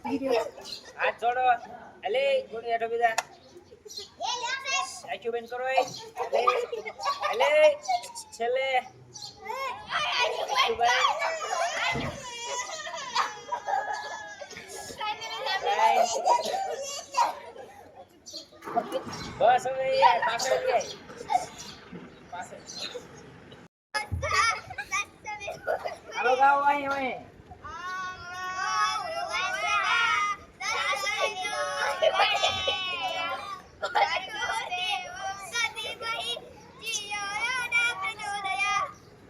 હાથ જોડો અલે ગુણી હેઠો બીજા આખી બેન કરો અલે છેલે બસ હવે પાછળ જાય હાલો ગાઓ અહીં હવે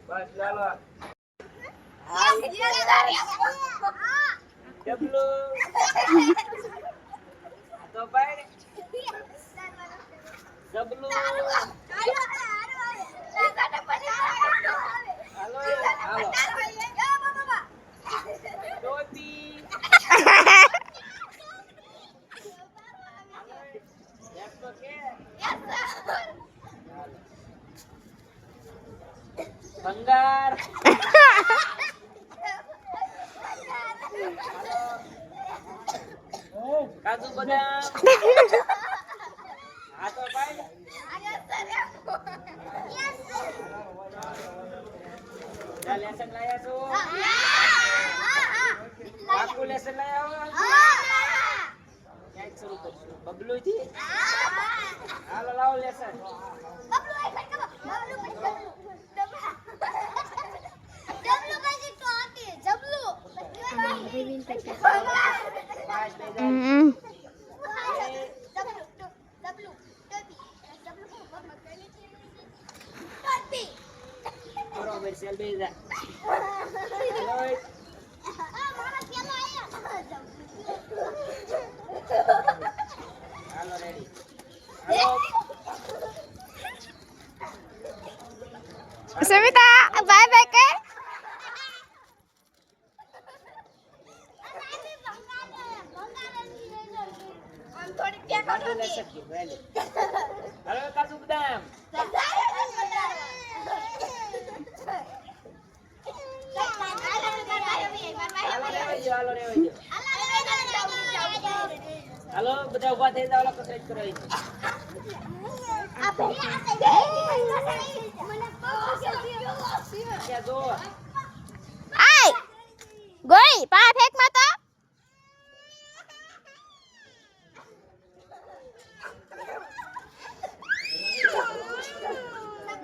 બસ ચાલો ડબલો તો ભાઈ ડબલો હાલો હાલો ટોપી તો કે બંગાર કાજુ બદામ હા તો ભાઈ લેસન લાયા છો બાપુ લેસન લાયા હો ક્યાંક શરૂ કરશું બબલુ થી હાલો લાવો lesson Comercial beda. Halo ready. Halo. Samita, bye bye ke? Halo kasu bedam. Halo બધા ઉભા થઈ જાવ કસરત કરો ક્યાં જો આય ગોળી પા ફેક માં તો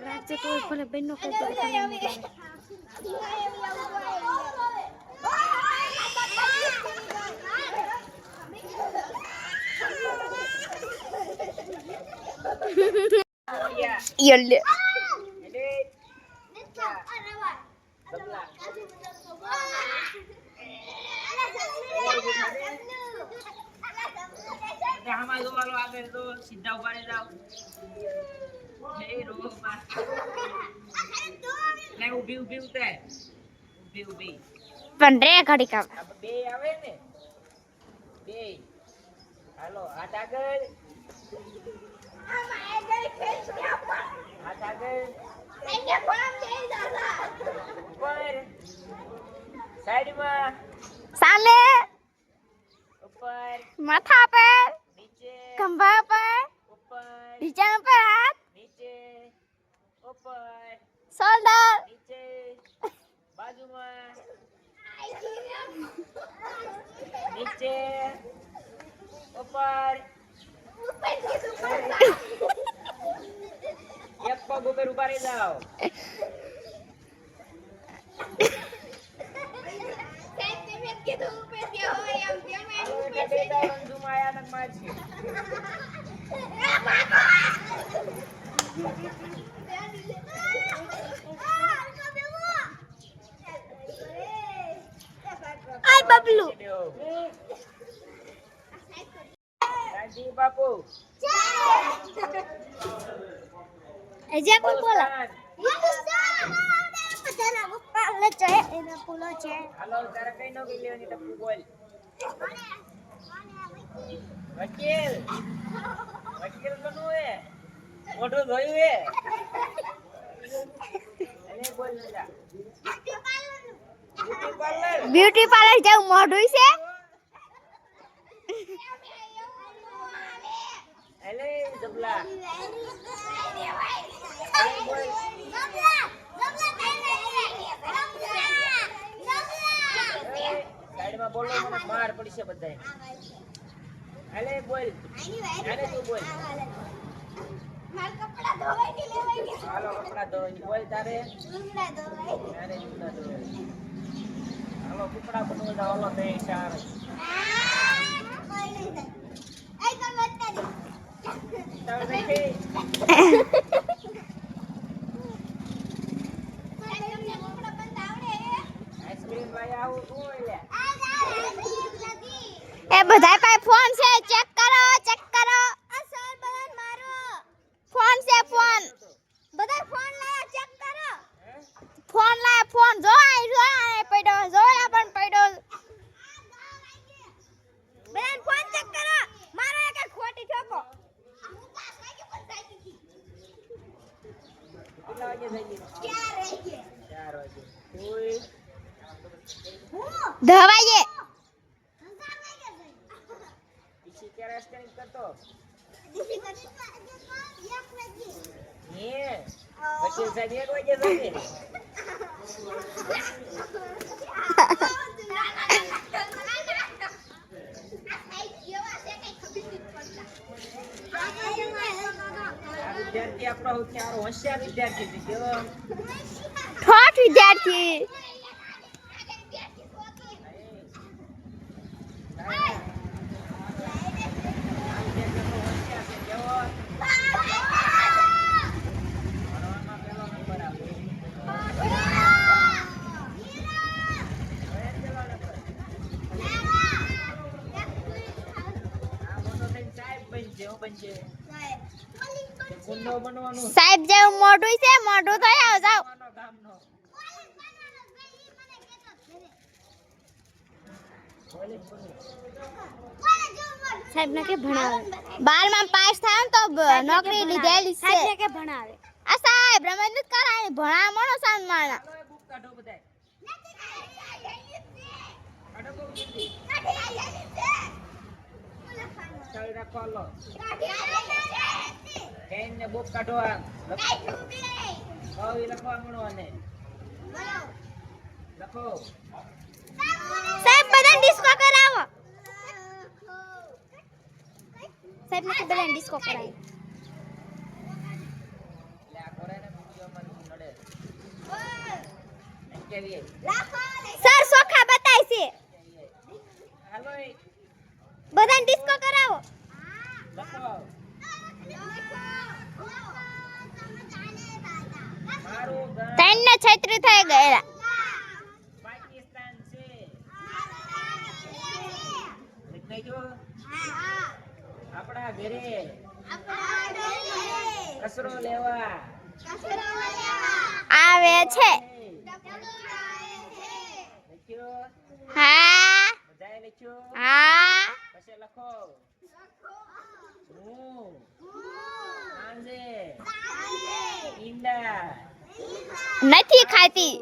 રાજ્ય કોઈ ભલે બેન નો કરતો Yalle. હમા જો વાલો આગળ તો સીધા ઉભા રહી જાવ હે રોમાં ને ઊભી ઊભી ઉતે ઊભી ઊભી પણ રે ઘડી કામ બે આવે ને બે હાલો હાથ આગળ હાથ આગળ ઉપર સાઈડમાં સામે ઉપર માથા પર નીચે ખંભા પર ઉપર ઢીચણ પર હાથ નીચે ઉપર શોલ્ડર નીચે બાજુમાં નીચે ઉપર એક પગ ઉપર ઉભા રહી જાઓ આય બબલુ રાજી બાપુ એજે કોઈ બોલા જરા ઉપર લે છે એના ફૂલો છે હાલો તારે કઈ નો ગઈ લેવાની ટપુ બોલ વકીલ વકીલ બનવું હે મોઢું ધોયું હે અને બોલ જા બ્યુટી પાર્લર બ્યુટી પાર્લર જાવ મોઢું છે બબલા બોલ સાઈડમાં બોલો મને માર પડશે બધાય હાલે બોલ હાલે તું બોલ હાલો કપડા ધોઈ બોલ તારે તારે જુદા ધોઈ હાલો કપડા બનવા જાવ હાલો બે ચાર તારે બેઠી આઈસ્ક્રીમ લઈ આવું તું લે એ બધાય પાસે ફોન છે ચેક કરો આ સર બધાને મારો ફોન છે ફોન બધાય ફોન લાયા ચેક કરો ફોન લાયા ફોન જો આ પડ્યો જો આ પણ પડ્યો બધાને ફોન ચેક કરો મારો એક ખોટી ઠોકો કેટલા વાગે થઈ ગઈ 4 વાગે ઓય ધવાઈએ ઈસી ક્યારે સ્ટેન્ડ કરતો હે પછી સાહેબ 1 વાગે જશે વિદ્યાર્થી આપણો હોશિયાર હોશિયાર વિદ્યાર્થી છે કેવો ઠોઠ વિદ્યાર્થી સાહેબ જેવું મોઢું છે મોઢું તો આવ જાવ સાહેબ ને કે ભણાવે 12 માં પાસ થાય તો નોકરી લીધેલી છે સાહેબ ને કે ભણાવે આ સાહેબ રમત કરાય ભણા મણો સાન માણા બુક કાઢો બધાય કાઢો બુક ચાલ રાખો લો કેને બુક કાઢો આ લખવા મળો અને લખો સાહેબ બધા ડિસ્કો કરાવો સાહેબ ને બધા ડિસ્કો કરાવો લે આ કરે ને વિડિયો માં નડે કેવી સર સોખા બતાય છે હાલો બધા ડિસ્કો કરાવો લખો મારું ગામ તૈન છત્રી થઈ ગયેલા પાકિસ્તાન છે એટલે જો આપણા ઘરે કચરો લેવા આવે છે લખ્યો હા બધાએ લખ્યો હા પછી લખો હું સાંજે ઈંડા નથી ખાતી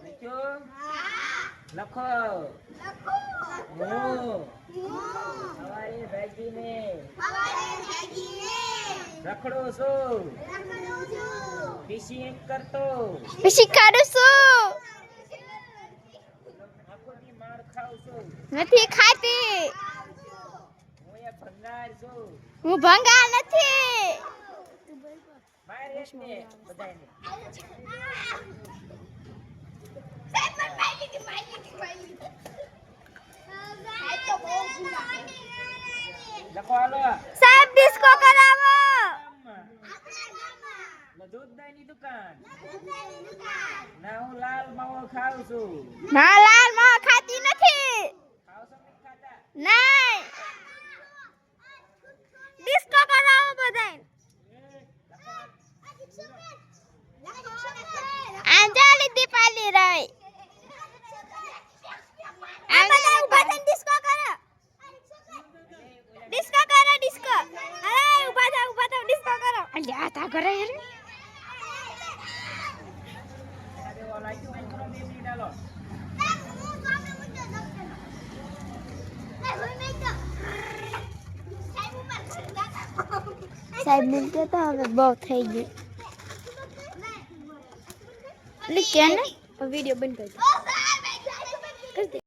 લખ્યો લખો હું સવારે ભાગીને રખડું છું ફિશિંગ કરતો પછી કરું છું આખો દી માર ખાઉં છું નથી ખાતી હું એક ભંગાર છું હું ભંગાર નથી બહાર એક ને બધાને લખો હાલો સાહેબ ડિસ્કો કરાવો દૂધની દુકાન ના હું લાલ માવો ખાઉં છું ના લાલ માં ખાતી નથી ખાવ છો નથી ખાતા નહીં ડિસ્કો કરાવો બધાય અંજલિ દીપાલી રહી આ બધા ઉભા થઈને ડિસ્કો કરો ડિસ્કો અરે ઉભા થાવ ડિસ્કો કરો અલ્યા તા કરે રે સાહેબ ને કહેતા હવે બહુ થઈ ગયું એટલે કે ને વિડિયો બંધ કરી દે